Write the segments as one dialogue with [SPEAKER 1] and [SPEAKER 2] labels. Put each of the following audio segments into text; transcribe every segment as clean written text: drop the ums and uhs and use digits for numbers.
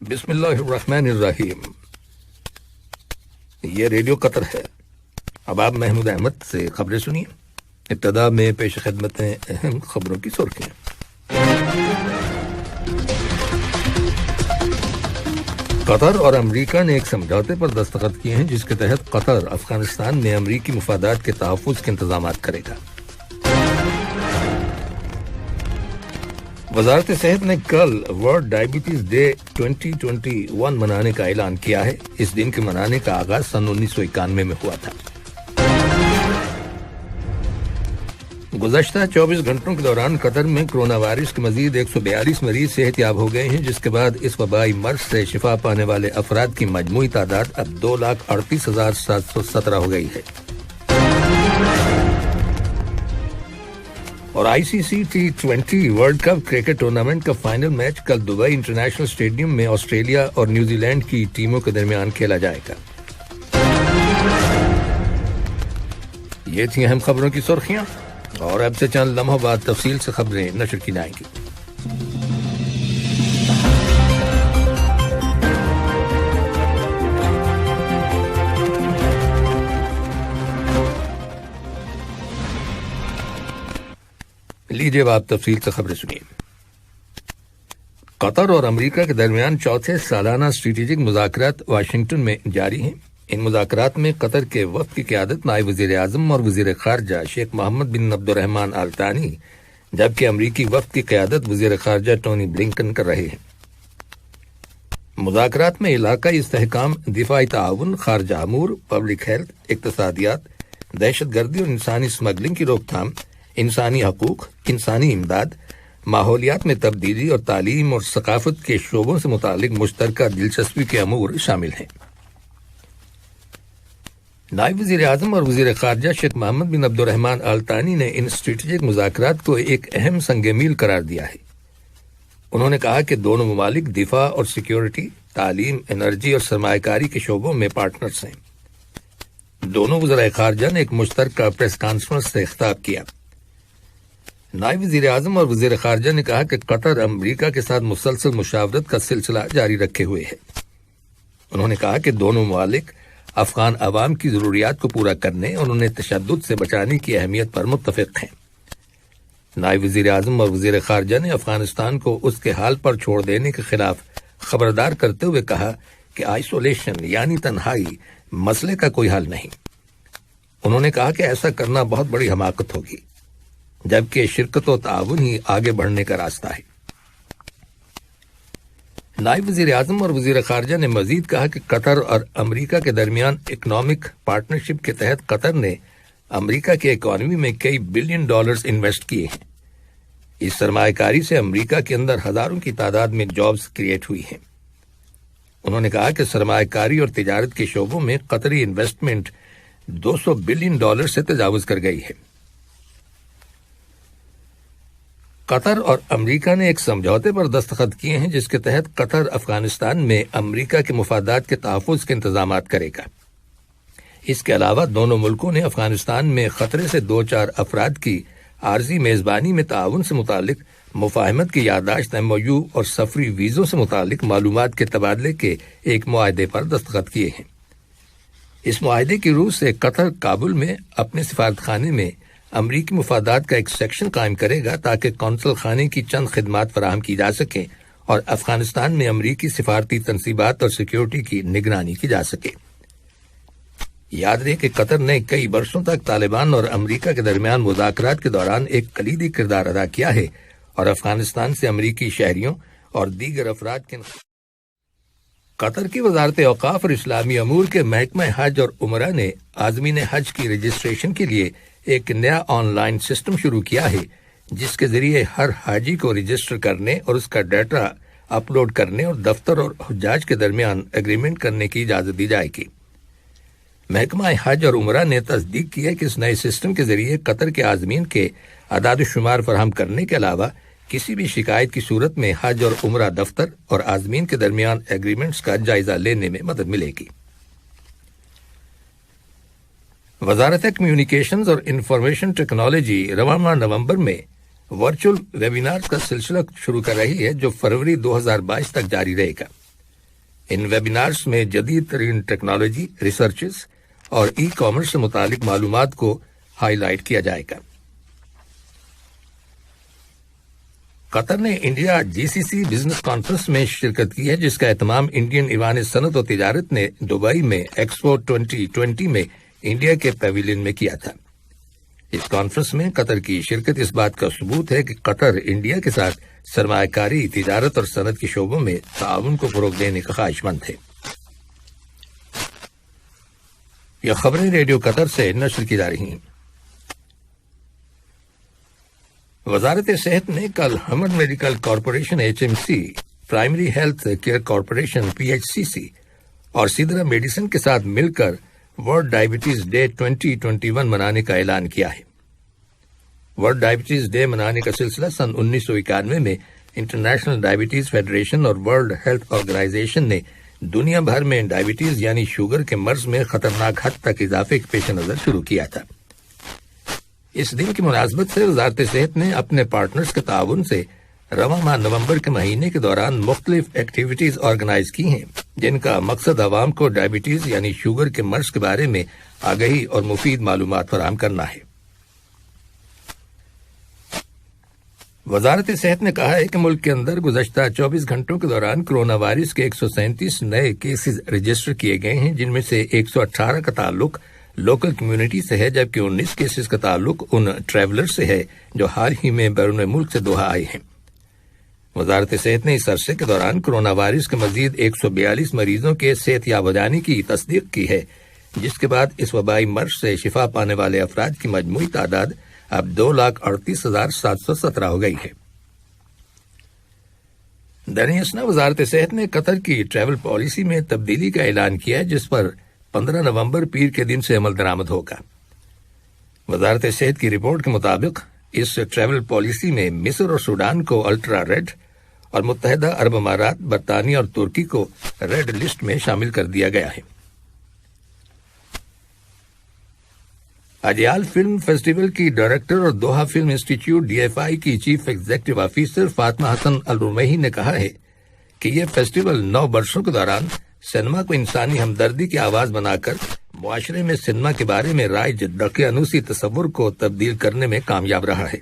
[SPEAKER 1] بسم اللہ الرحمن الرحیم۔ یہ ریڈیو قطر ہے۔ اب آپ محمود احمد سے خبریں سنیے۔ ابتدا میں پیش خدمت ہیں اہم خبروں کی سرخیاں۔ قطر اور امریکہ نے ایک سمجھوتے پر دستخط کیے ہیں جس کے تحت قطر افغانستان میں امریکی مفادات کے تحفظ کے انتظامات کرے گا۔ وزارت صحت نے کل ورلڈ ڈائبٹیز ڈے 2021 منانے کا اعلان کیا ہے۔ اس دن کے منانے کا آغاز سن 1991 میں ہوا تھا۔ گزشتہ 24 گھنٹوں کے دوران قطر میں کرونا وائرس کے مزید 142 مریض صحت یاب ہو گئے ہیں، جس کے بعد اس وبائی مرض سے شفا پانے والے افراد کی مجموعی تعداد اب 2,38,717 ہو گئی ہے۔ اور ICC T20 world cup cricket tournament کا فائنل میچ کل دبئی انٹرنیشنل اسٹیڈیم میں آسٹریلیا اور نیوزی لینڈ کی ٹیموں کے درمیان کھیلا جائے گا۔ یہ تھیں اہم خبروں کی سرخیاں، اور اب سے چند لمحوں بعد تفصیل سے خبریں نشر کی جائیں گی۔ لیجیے آپ تفصیل سے خبریں سنیے۔ قطر اور امریکہ کے درمیان چوتھے سالانہ اسٹریٹجک مذاکرات واشنگٹن میں جاری ہیں۔ ان مذاکرات میں قطر کے وفد کی قیادت نائب وزیر اعظم اور وزیر خارجہ شیخ محمد بن عبد الرحمن آل ثانی، جبکہ امریکی وفد کی قیادت وزیر خارجہ ٹونی بلنکن کر رہے ہیں۔ مذاکرات میں علاقائی استحکام، دفاعی تعاون، خارجہ امور، پبلک ہیلتھ، اقتصادیات، دہشت گردی اور انسانی اسمگلنگ کی روک تھام، انسانی حقوق، انسانی امداد، ماحولیات میں تبدیلی اور تعلیم اور ثقافت کے شعبوں سے متعلق مشترکہ دلچسپی کے امور شامل ہیں۔ نائب وزیر اعظم اور وزیر خارجہ شیخ محمد بن عبد الرحمن آل ثانی نے ان اسٹریٹجک مذاکرات کو ایک اہم سنگ میل قرار دیا ہے۔ انہوں نے کہا کہ دونوں ممالک دفاع اور سیکیورٹی، تعلیم، انرجی اور سرمایہ کاری کے شعبوں میں پارٹنرز ہیں۔ دونوں وزراء خارجہ نے ایک مشترکہ پریس کانفرنس سے خطاب کیا۔ نائب وزیر اعظم اور وزیر خارجہ نے کہا کہ قطر امریکہ کے ساتھ مسلسل مشاورت کا سلسلہ جاری رکھے ہوئے ہے۔ انہوں نے کہا کہ دونوں ممالک افغان عوام کی ضروریات کو پورا کرنے اور انہیں تشدد سے بچانے کی اہمیت پر متفق ہیں۔ نائب وزیر اعظم اور وزیر خارجہ نے افغانستان کو اس کے حال پر چھوڑ دینے کے خلاف خبردار کرتے ہوئے کہا کہ آئسولیشن یعنی تنہائی مسئلے کا کوئی حل نہیں۔ انہوں نے کہا کہ ایسا کرنا بہت بڑی حماقت ہوگی، جبکہ شرکت و تعاون ہی آگے بڑھنے کا راستہ ہے۔ نائب وزیر اعظم اور وزیر خارجہ نے مزید کہا کہ قطر اور امریکہ کے درمیان اکنامک پارٹنرشپ کے تحت قطر نے امریکہ کی اکانومی میں کئی بلین ڈالرز انویسٹ کیے ہیں۔ اس سرمایہ کاری سے امریکہ کے اندر ہزاروں کی تعداد میں جابز کریٹ ہوئی ہیں۔ انہوں نے کہا کہ سرمایہ کاری اور تجارت کے شعبوں میں قطری انویسٹمنٹ 200 بلین ڈالر سے تجاوز کر گئی ہے۔ قطر اور امریکہ نے ایک سمجھوتے پر دستخط کیے ہیں جس کے تحت قطر افغانستان میں امریکہ کے مفادات کے تحفظ کے انتظامات کرے گا۔ اس کے علاوہ دونوں ملکوں نے افغانستان میں خطرے سے 2-4 افراد کی عارضی میزبانی میں تعاون سے متعلق مفاہمت کی یادداشت MOU اور سفری ویزوں سے متعلق معلومات کے تبادلے کے ایک معاہدے پر دستخط کیے ہیں۔ اس معاہدے کی روح سے قطر کابل میں اپنے سفارت خانے میں امریکی مفادات کا ایک سیکشن قائم کرے گا تاکہ قونصل خانے کی چند خدمات فراہم کی جا سکیں اور افغانستان میں امریکی سفارتی تنصیبات اور سیکیورٹی کی نگرانی کی جا سکے۔ یاد رہے کہ قطر نے کئی برسوں تک طالبان اور امریکہ کے درمیان مذاکرات کے دوران ایک کلیدی کردار ادا کیا ہے اور افغانستان سے امریکی شہریوں اور دیگر افراد کے قطر کی وزارت اوقاف اور اسلامی امور کے محکمہ حج اور عمرہ نے عازمین حج کی رجسٹریشن کے لیے ایک نیا آن لائن سسٹم شروع کیا ہے جس کے ذریعے ہر حاجی کو رجسٹر کرنے اور اس کا ڈیٹا اپلوڈ کرنے اور دفتر اور حجاج کے درمیان ایگریمنٹ کرنے کی اجازت دی جائے گی۔ محکمہ حج اور عمرہ نے تصدیق کی ہے کہ اس نئے سسٹم کے ذریعے قطر کے عازمین کے اعداد و شمار فراہم کرنے کے علاوہ کسی بھی شکایت کی صورت میں حج اور عمرہ دفتر اور عازمین کے درمیان ایگریمنٹس کا جائزہ لینے میں مدد ملے گی۔ وزارت کمیونیکیشنز اور انفارمیشن ٹیکنالوجی رواں ماہ نومبر میں ورچوئل ویبینار کا سلسلہ شروع کر رہی ہے جو فروری 2022 تک جاری رہے گا۔ ان ویبینارز میں جدید ترین ٹیکنالوجی، ریسرچز اور ای کامرس سے متعلق معلومات کو ہائی لائٹ کیا جائے گا۔ قطر نے انڈیا GCC بزنس کانفرنس میں شرکت کی ہے، جس کا اہتمام انڈین ایوان صنعت و تجارت نے دبئی میں ایکسپو 2020 میں انڈیا کے پیویلین میں کیا تھا۔ اس کانفرنس میں قطر کی شرکت اس بات کا ثبوت ہے کہ قطر انڈیا کے ساتھ سرمایہ کاری، تجارت اور صنعت کے شعبوں میں تعاون کو فروغ دینے کا خواہش مند ہے۔ یہ خبریں ریڈیو قطر سے نشر کی جا رہی ہیں۔ وزارت صحت نے کل حمد medical corporation HMC، primary health care corporation PHCC اور سدرا میڈیسن کے ساتھ مل کر ورلڈ ڈائبٹیز ڈے 2021 منانے کا اعلان کیا ہے۔ ورلڈ ڈائبٹیز ڈے منانے کا سلسلہ سن 1991 میں انٹرنیشنل ڈائبٹیز فیڈریشن اور ورلڈ ہیلتھ آرگنائزیشن نے دنیا بھر میں ڈائبٹیز یعنی شوگر کے مرض میں خطرناک حد تک اضافے کے پیش نظر شروع کیا تھا۔ اس دن کی مناسبت سے وزارت صحت نے اپنے پارٹنرز کے تعاون سے رواں ماہ نومبر کے مہینے کے دوران مختلف ایکٹیویٹیز آرگنائز کی ہیں، جن کا مقصد عوام کو ڈائبٹیز یعنی شوگر کے مرض کے بارے میں آگہی اور مفید معلومات فراہم کرنا ہے۔ وزارت صحت نے کہا ہے کہ ملک کے اندر گزشتہ 24 گھنٹوں کے دوران کرونا وائرس کے 137 نئے کیسز رجسٹر کیے گئے ہیں، جن میں سے 118 کا تعلق لوکل کمیونٹی سے ہے، جبکہ 19 کیسز کا تعلق ان ٹریولر سے ہے جو حال ہی میں بیرون ملک سے دوحہ آئے ہیں۔ وزارت صحت نے اس عرصے کے دوران کرونا وائرس کے مزید 142 مریضوں کے صحت یاب ہو جانے کی تصدیق کی ہے، جس کے بعد اس وبائی مرض سے شفا پانے والے افراد کی مجموعی تعداد اب 2,38,717 ہو گئی ہے۔ دریں اثنا وزارت صحت نے قطر کی ٹریول پالیسی میں تبدیلی کا اعلان کیا ہے، جس پر 15 نومبر پیر کے دن سے عمل درآمد ہوگا۔ وزارت صحت کی رپورٹ کے مطابق اس ٹریول پالیسی میں مصر اور سوڈان کو الٹرا ریڈ اور متحدہ عرب امارات، برطانیہ اور ترکی کو ریڈ لسٹ میں شامل کر دیا گیا ہے۔ اجیال فلم فیسٹیول کی ڈائریکٹر اور دوحہ فلم انسٹیٹیوٹ DFI کی چیف ایگزیکٹو آفیسر فاطمہ حسن الرمیحی نے کہا ہے کہ یہ فیسٹیول 9 برسوں کے دوران سینما کو انسانی ہمدردی کی آواز بنا کر معاشرے میں سینما کے بارے میں رائج دقیانوسی تصور کو تبدیل کرنے میں کامیاب رہا ہے۔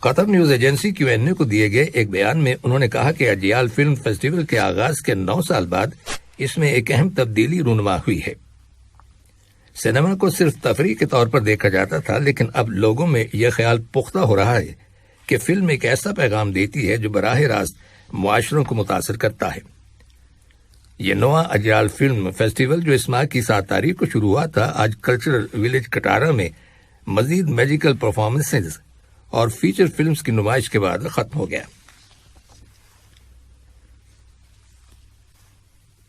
[SPEAKER 1] قطر نیوز ایجنسی QNA کو دیے گئے ایک بیان میں انہوں نے کہا کہ اجیال فلم فیسٹیول کے آغاز کے 9 سال بعد اس میں ایک اہم تبدیلی رونما ہوئی ہے۔ سینما کو صرف تفریح کے طور پر دیکھا جاتا تھا، لیکن اب لوگوں میں یہ خیال پختہ ہو رہا ہے کہ فلم ایک ایسا پیغام دیتی ہے جو براہ راست معاشروں کو متاثر کرتا ہے۔ یہ نواں اجیال فلم فیسٹیول جو اس ماہ کی 7 تاریخ کو شروع ہوا تھا، آج کلچرل ولیج کٹارا میں مزید میوزیکل پرفارمنسز اور فیچر فلمز کی نمائش کے بعد ختم ہو گیا۔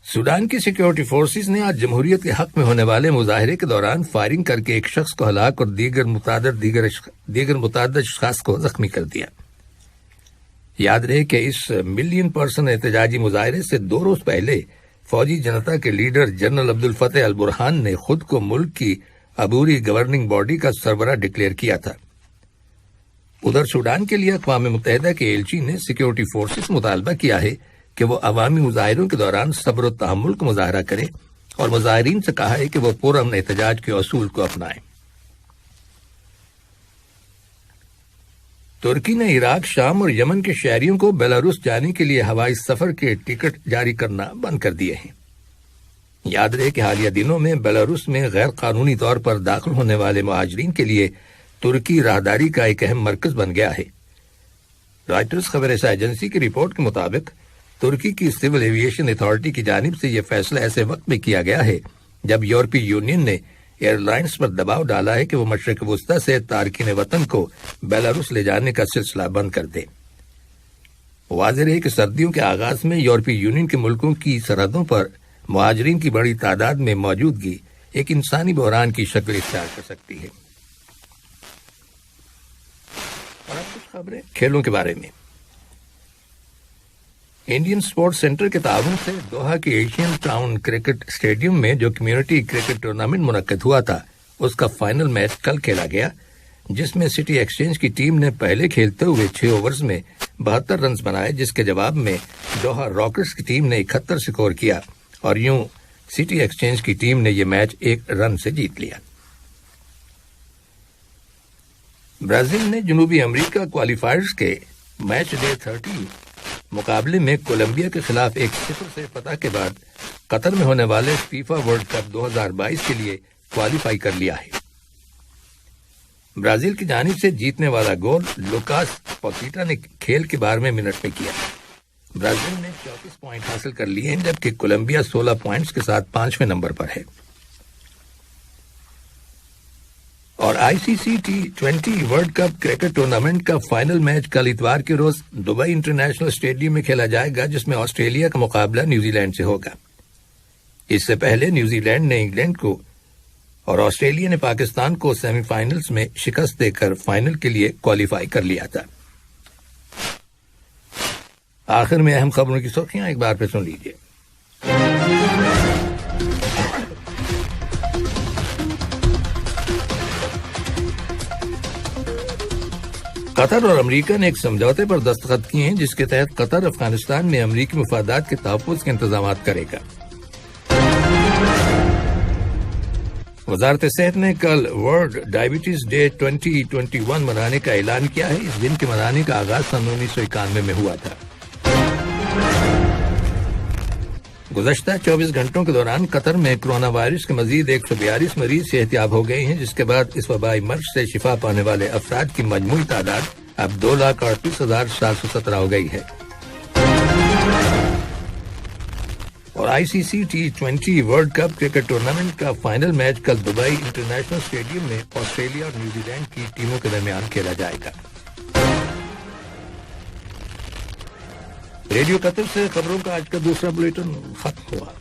[SPEAKER 1] سوڈان کی سیکیورٹی فورسز نے آج جمہوریت کے حق میں ہونے والے مظاہرے کے دوران فائرنگ کر کے ایک شخص کو ہلاک اور دیگر متعدد اشخاص کو زخمی کر دیا۔ یاد رہے کہ اس ملین پرسن احتجاجی مظاہرے سے 2 روز پہلے فوجی جنتا کے لیڈر جنرل عبدالفتح البرہان نے خود کو ملک کی عبوری گورننگ باڈی کا سربراہ ڈکلیئر کیا تھا۔ ادھر سوڈان کے لیے اقوام متحدہ کے ایلچی نے سیکیورٹی فورسز سے مطالبہ کیا ہے کہ وہ عوامی مظاہروں کے دوران صبر و تحمل کا مظاہرہ کریں اور مظاہرین سے کہا ہے کہ وہ پرامن احتجاج کے اصول کو اپنائیں۔ ترکی نے عراق، شام اور یمن کے شہریوں کو بیلاروس جانے کے لیے ہوائی سفر کے ٹکٹ جاری کرنا بند کر دیے ہیں۔ یاد رہے کہ حالیہ دنوں میں بیلاروس میں غیر قانونی طور پر داخل ہونے والے مہاجرین کے لیے ترکی راہداری کا ایک اہم مرکز بن گیا ہے۔ رائٹرز خبر رساں ایجنسی کی رپورٹ کے مطابق ترکی کی سول ایویشن اتھارٹی کی جانب سے یہ فیصلہ ایسے وقت میں کیا گیا ہے جب یورپی یونین نے ایئر لائنز پر دباؤ ڈالا ہے کہ وہ مشرق وسطی سے تارکین وطن کو بیلاروس لے جانے کا سلسلہ بند کر دیں۔ واضح ہے کہ سردیوں کے آغاز میں یورپی یونین کے ملکوں کی سرحدوں پر مہاجرین کی بڑی تعداد میں موجودگی ایک انسانی بحران کی شکل اختیار کر سکتی ہے۔ اور اب کچھ خبریں کھیلوں کے بارے میں۔ انڈین سپورٹس سینٹر کے تعاون سے دوحہ کے ایشین ٹاؤن کرکٹ اسٹیڈیم میں جو کمیونٹی کرکٹ ٹورنامنٹ منعقد ہوا تھا، اس کا فائنل میچ کل کھیلا گیا، جس میں سٹی ایکسچینج کی ٹیم نے پہلے کھیلتے ہوئے 6 اوورز میں 72 رنز بنائے، جس کے جواب میں دوحہ راکٹس کی ٹیم نے 71 سکور کیا اور یوں سٹی ایکسچینج کی ٹیم نے یہ میچ 1 رن سے جیت لیا۔ برازیل نے جنوبی امریکہ کوالیفائرز کے میچ ڈے 30 مقابلے میں کولمبیا کے خلاف 1-0 سے فتح کے بعد قطر میں ہونے والے فیفا ورلڈ کپ 2022 کے لیے کوالیفائی کر لیا ہے۔ برازیل کی جانب سے جیتنے والا گول لوکاس پاکیٹا نے کھیل کے 12ویں منٹ میں کیا۔ برازیل نے 34 پوائنٹ حاصل کر لیے ہیں، جبکہ کولمبیا 16 پوائنٹس کے ساتھ 5ویں نمبر پر ہے۔ اور آئی سی سی T20 world cup cricket tournament کا فائنل میچ کل اتوار کے روز دبئی انٹرنیشنل اسٹیڈیم میں کھیلا جائے گا، جس میں آسٹریلیا کا مقابلہ نیوزی لینڈ سے ہوگا۔ اس سے پہلے نیوزی لینڈ نے انگلینڈ کو اور آسٹریلیا نے پاکستان کو سیمی فائنلز میں شکست دے کر فائنل کے لیے کوالیفائی کر لیا تھا۔ آخر میں اہم خبروں کی سرخیاں ایک بار پھر سن لیجیے۔ قطر اور امریکہ نے ایک سمجھوتے پر دستخط کیے ہیں، جس کے تحت قطر افغانستان میں امریکی مفادات کے تحفظ کے انتظامات کرے گا۔ وزارت صحت نے کل ورلڈ ڈائبٹیز ڈے 2021 منانے کا اعلان کیا ہے۔ اس دن کے منانے کا آغاز سن 1991 میں ہوا تھا۔ گزشتہ 24 گھنٹوں کے دوران قطر میں کرونا وائرس کے مزید 142 مریض صحتیاب ہو گئے ہیں، جس کے بعد اس وبائی مرض سے شفا پانے والے افراد کی مجموعی تعداد اب 2,38,717 ہو گئی ہے۔ اور آئی سی سی T20 world cup cricket tournament کا فائنل میچ کل دبئی انٹرنیشنل اسٹیڈیم میں آسٹریلیا اور نیوزی لینڈ کی ٹیموں کے درمیان کھیلا جائے گا۔ ریڈیو قطر سے خبروں کا آج کا دوسرا بلیٹن ختم ہوا۔